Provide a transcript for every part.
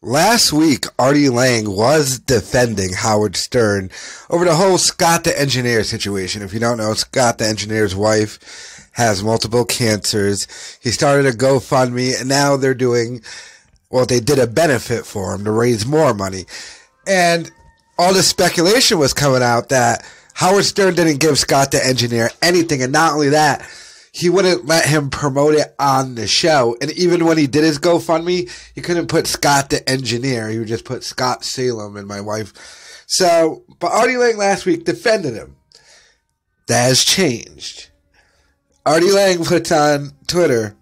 Last week, Artie Lange was defending Howard Stern over the whole Scott the Engineer situation. If you don't know, Scott the Engineer's wife has multiple cancers. He started a GoFundMe, and now they're they did a benefit for him to raise more money. And all the speculation was coming out that Howard Stern didn't give Scott the Engineer anything, and not only that, he wouldn't let him promote it on the show. And even when he did his GoFundMe, he couldn't put Scott the Engineer. He would just put Scott Salem and my wife. So, but Artie Lange last week defended him. That has changed. Artie Lange puts on Twitter,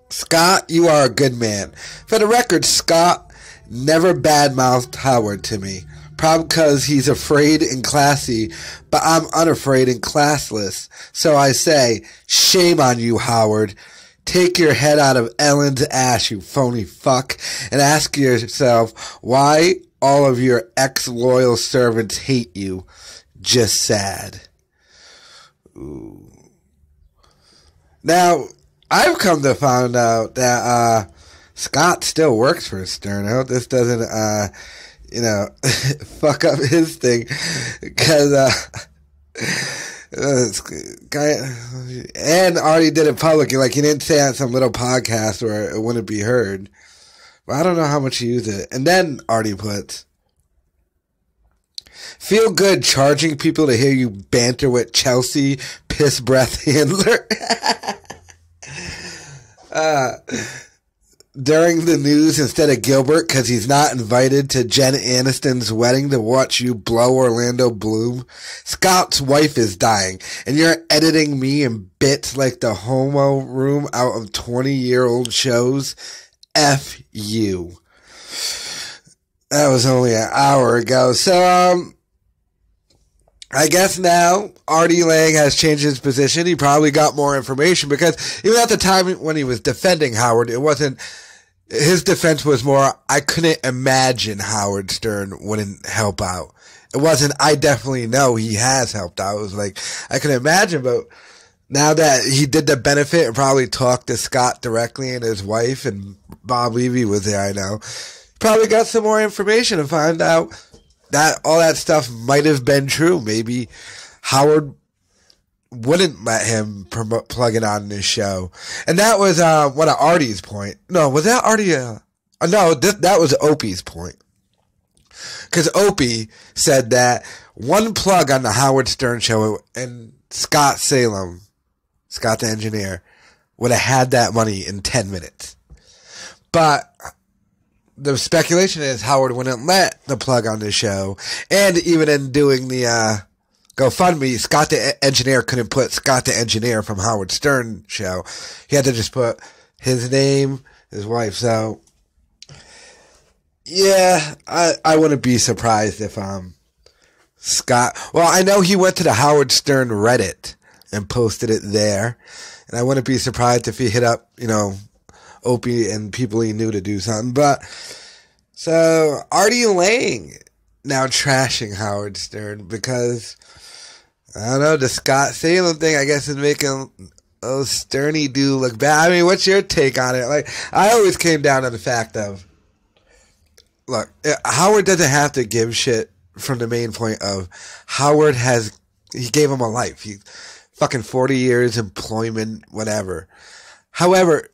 "Scott, you are a good man. For the record, Scott never badmouthed Howard to me. Probably because he's afraid and classy, but I'm unafraid and classless. So I say, shame on you, Howard. Take your head out of Ellen's ass, you phony fuck, and ask yourself why all of your ex-loyal servants hate you. Just sad." Ooh. Now, I've come to find out that Scott still works for Stern. I hope this doesn't fuck up his thing, because and Artie did it publicly, like he didn't say on some little podcast where it wouldn't be heard. But I don't know how much he used it. And then Artie puts, "Feel good charging people to hear you banter with Chelsea piss breath handler." During the news instead of Gilbert, because he's not invited to Jen Aniston's wedding to watch you blow Orlando Bloom. Scott's wife is dying, and you're editing me in bits like the homo room out of 20-year-old shows. F you. That was only an hour ago. So, I guess now Artie Lange has changed his position. He probably got more information, because even at the time when he was defending Howard, his defense was more, I couldn't imagine Howard Stern wouldn't help out. It wasn't, I definitely know he has helped out. It was like, I can imagine, but now that he did the benefit and probably talked to Scott directly and his wife, and Bob Levy was there, I know, probably got some more information and find out that all that stuff might have been true. Maybe Howard wouldn't let him plug it on this show. And that was one of Artie's point. No, was that Artie? That was Opie's point. Because Opie said that one plug on the Howard Stern show and Scott Salem, Scott the Engineer, would have had that money in 10 minutes. But the speculation is Howard wouldn't let the plug on the show. And even in doing the GoFundMe, Scott the Engineer couldn't put Scott the Engineer from Howard Stern show. He had to just put his name, his wife. So, yeah, I wouldn't be surprised if Scott. Well, I know he went to the Howard Stern Reddit and posted it there, and I wouldn't be surprised if he hit up, Opie and people he knew to do something. But so Artie Lange now trashing Howard Stern because, I don't know, the Scott Salem thing, I guess, is making Sterny dude look bad. I mean, what's your take on it? Like, I always came down to the fact of, look, Howard doesn't have to give shit from the main point of Howard he gave him a life. He fucking 40 years employment, whatever. However,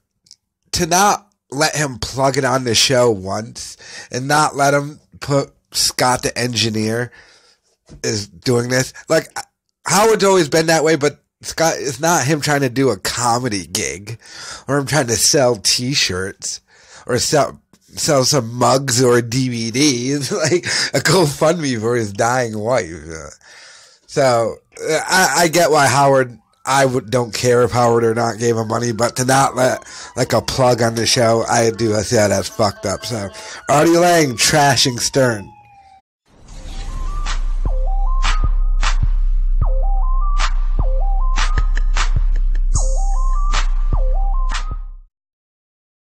to not let him plug it on the show once and not let him put Scott the Engineer is doing this. Like, Howard's always been that way, but Scott, it's not him trying to do a comedy gig or him trying to sell t-shirts or sell some mugs or DVDs, like a GoFundMe for his dying wife. So I get why Howard, don't care if Howard or not gave him money, but to not let like a plug on the show, I do. I say that's fucked up. So Artie Lange trashing Stern.